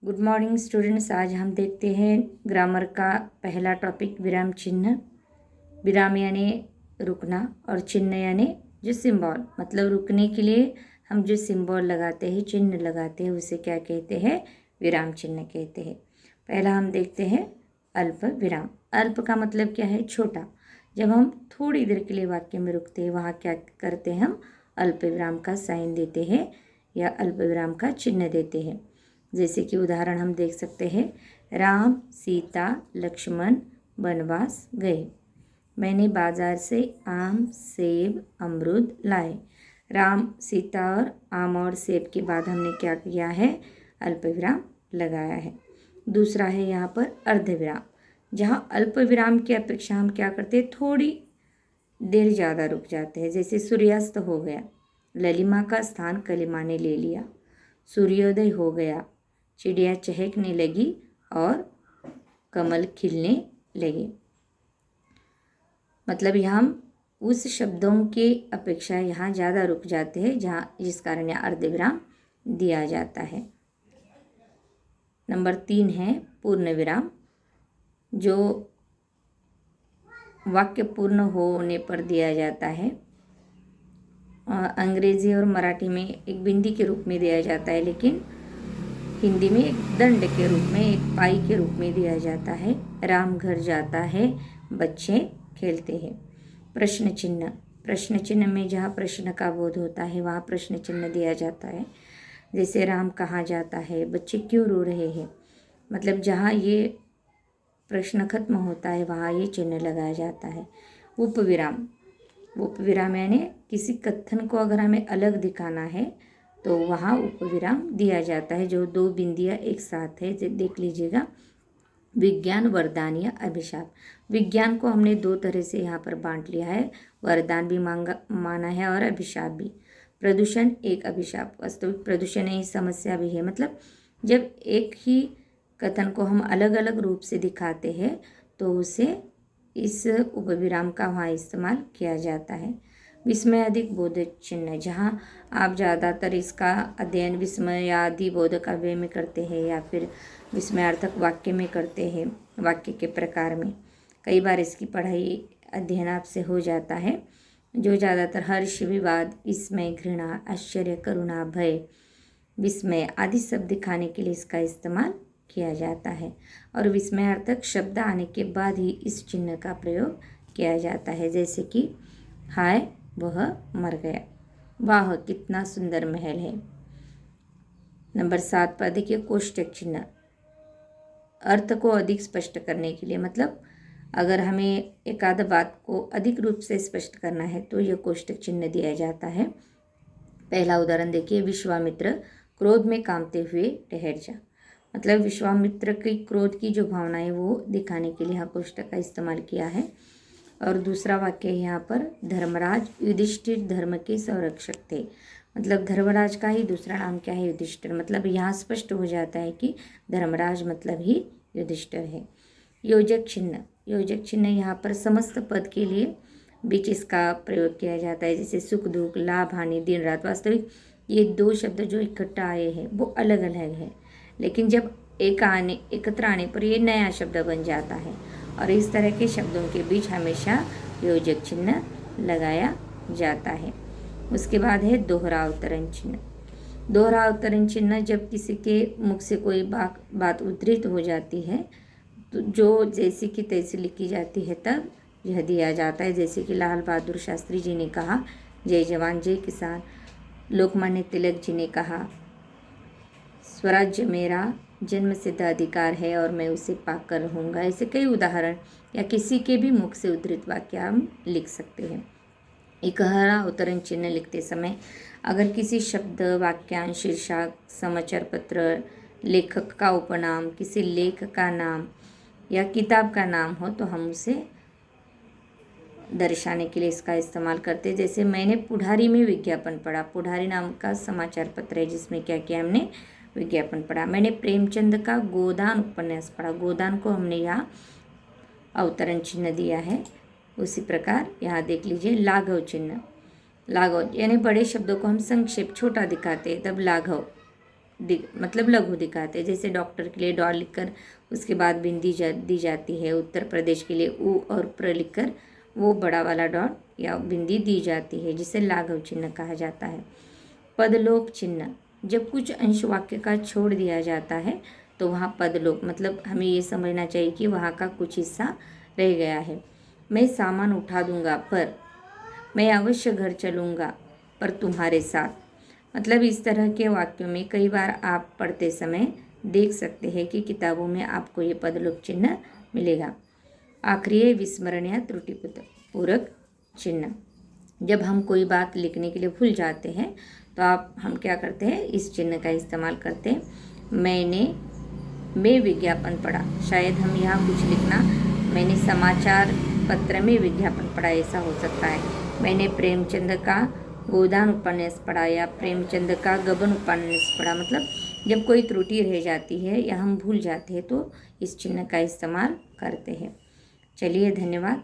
Good morning students. आज हम देखते हैं ग्रामर का पहला टॉपिक विराम चिन्ह। विराम यानी रुकना और चिन्ह यानी जो सिंबल, मतलब रुकने के लिए हम जो सिंबल लगाते हैं, चिन्ह लगाते हैं, उसे क्या कहते हैं? विराम चिन्ह कहते हैं। पहला हम देखते हैं अल्प विराम। अल्प का मतलब क्या है? छोटा। जब हम थोड़ी देर के लिए वाक्य में रुकते हैं, वहाँ क्या करते हैं? हम अल्प विराम का साइन देते हैं या अल्प विराम का चिन्ह देते हैं। जैसे कि उदाहरण हम देख सकते हैं, राम सीता लक्ष्मण वनवास गए। मैंने बाजार से आम सेब अमरूद लाए। राम सीता और आम और सेब के बाद हमने क्या किया है? अल्प विराम लगाया है। दूसरा है यहाँ पर अर्ध विराम, जहाँ अल्प विराम की अपेक्षा हम क्या करते हैं? थोड़ी देर ज़्यादा रुक जाते हैं। जैसे सूर्यास्त हो गया, ललिमा का स्थान कलिमा ने ले लिया। सूर्योदय हो गया, चिड़िया चहकने लगी और कमल खिलने लगे। मतलब यहाँ हम उस शब्दों के अपेक्षा यहाँ ज़्यादा रुक जाते हैं, जहाँ जिस कारण यहाँ अर्धविराम दिया जाता है। नंबर 3 है पूर्ण विराम, जो वाक्य पूर्ण होने पर दिया जाता है। अंग्रेजी और मराठी में एक बिंदी के रूप में दिया जाता है, लेकिन हिंदी में एक दंड के रूप में, एक पाई के रूप में दिया जाता है। राम घर जाता है, बच्चे खेलते हैं। प्रश्न चिन्ह, प्रश्न चिन्ह में जहाँ प्रश्न का बोध होता है वहाँ प्रश्न चिन्ह दिया जाता है। जैसे राम कहाँ जाता है, बच्चे क्यों रो रहे हैं। मतलब जहाँ ये प्रश्न खत्म होता है वहाँ ये चिन्ह लगाया जाता है। उपविराम, उपविराम यानी किसी कथन को अगर हमें अलग दिखाना है तो वहाँ उपविराम दिया जाता है, जो 2 बिंदियाँ एक साथ है। देख लीजिएगा, विज्ञान वरदान या अभिशाप। विज्ञान को हमने 2 तरह से यहाँ पर बांट लिया है, वरदान भी माना है और अभिशाप भी। प्रदूषण एक अभिशाप, वास्तविक प्रदूषण ही समस्या भी है। मतलब जब एक ही कथन को हम अलग अलग रूप से दिखाते हैं तो उसे इस उपविराम का वहाँ इस्तेमाल किया जाता है। विस्मय अधिक बोधक चिन्ह, जहाँ आप ज़्यादातर इसका अध्ययन विस्मय या अधिबोधक अव्यय में करते हैं या फिर विस्मयार्थक वाक्य में करते हैं, वाक्य के प्रकार में। कई बार इसकी पढ़ाई अध्ययन आपसे हो जाता है, जो ज़्यादातर हर्ष विवाद विस्मय घृणा आश्चर्य करुणा भय विस्मय आदि शब्द दिखाने के लिए इसका इस्तेमाल किया जाता है। और विस्मयार्थक शब्द आने के बाद ही इस चिन्ह का प्रयोग किया जाता है। जैसे कि हाय वह मर गया, वाह कितना सुंदर महल है। नंबर 7 पर देखिए कोष्टक चिन्ह, अर्थ को अधिक स्पष्ट करने के लिए। मतलब अगर हमें एक आध बात को अधिक रूप से स्पष्ट करना है तो यह कोष्टक चिन्ह दिया जाता है। पहला उदाहरण देखिए, विश्वामित्र क्रोध में कांपते हुए ठहर जा। मतलब विश्वामित्र की क्रोध की जो भावना है वो दिखाने के लिए यहाँ कोष्टक का इस्तेमाल किया है। और दूसरा वाक्य है यहाँ पर, धर्मराज युधिष्ठिर धर्म के संरक्षक थे। मतलब धर्मराज का ही दूसरा नाम क्या है? युधिष्ठिर। मतलब यहाँ स्पष्ट हो जाता है कि धर्मराज मतलब ही युधिष्ठिर है। योजक चिन्ह, योजक चिन्ह यहाँ पर समस्त पद के लिए बीच इसका प्रयोग किया जाता है। जैसे सुख दुख लाभ हानि दिन रात। वास्तविक ये 2 शब्द जो इकट्ठा आए हैं वो अलग अलग है, लेकिन जब एकत्र आने पर ये नया शब्द बन जाता है। और इस तरह के शब्दों के बीच हमेशा योजक चिन्ह लगाया जाता है। उसके बाद है दोहरा अवतरण चिन्ह। दोहरा अवतरण चिन्ह जब किसी के मुख से कोई बात उद्धृत हो जाती है तो जो जैसी की तैसी लिखी जाती है तब यह दिया जाता है। जैसे कि लाल बहादुर शास्त्री जी ने कहा, जय जवान जय किसान। लोकमान्य तिलक जी ने कहा, स्वराज्य मेरा जन्म सिद्ध अधिकार है और मैं उसे पाकर रहूँगा। ऐसे कई उदाहरण या किसी के भी मुख से उद्धृत वाक्य हम लिख सकते हैं। इकहरा अवतरण चिन्ह लिखते समय अगर किसी शब्द वाक्यांश शीर्षक समाचार पत्र लेखक का उपनाम किसी लेख का नाम या किताब का नाम हो तो हम उसे दर्शाने के लिए इसका इस्तेमाल करते हैं। जैसे मैंने पुढ़ारी में विज्ञापन पढ़ा, पुढ़ारी नाम का समाचार पत्र है जिसमें क्या किया हमने? विज्ञापन पढ़ा। मैंने प्रेमचंद का गोदान उपन्यास पढ़ा, गोदान को हमने यहाँ अवतरण चिन्ह दिया है। उसी प्रकार यहाँ देख लीजिए लाघव चिन्ह। लाघव यानी बड़े शब्दों को हम संक्षेप छोटा दिखाते हैं तब लाघव मतलब लघु दिखाते हैं। जैसे डॉक्टर के लिए डॉ लिखकर उसके बाद बिंदी दी जाती है। उत्तर प्रदेश के लिए उ और प्र लिखकर वो बड़ा वाला डॉट या बिंदी दी जाती है, जिसे लाघव चिन्ह कहा जाता है। पदलोप चिन्ह, जब कुछ अंश वाक्य का छोड़ दिया जाता है तो वहाँ पदलोप, मतलब हमें ये समझना चाहिए कि वहाँ का कुछ हिस्सा रह गया है। मैं सामान उठा दूंगा पर, मैं अवश्य घर चलूँगा पर तुम्हारे साथ। मतलब इस तरह के वाक्यों में कई बार आप पढ़ते समय देख सकते हैं कि किताबों में आपको ये पदलोप चिन्ह मिलेगा। आखिरी है विस्मरण या त्रुटि पूरक चिन्ह। जब हम कोई बात लिखने के लिए भूल जाते हैं तो हम क्या करते हैं, इस चिन्ह का इस्तेमाल करते हैं। मैं विज्ञापन पढ़ा, शायद हम यहाँ कुछ लिखना, मैंने समाचार पत्र में विज्ञापन पढ़ा, ऐसा हो सकता है। मैंने प्रेमचंद का गोदान उपन्यास पढ़ा या प्रेमचंद का गबन उपन्यास पढ़ा। मतलब जब कोई त्रुटि रह जाती है या हम भूल जाते हैं तो इस चिन्ह का इस्तेमाल करते हैं। चलिए, धन्यवाद।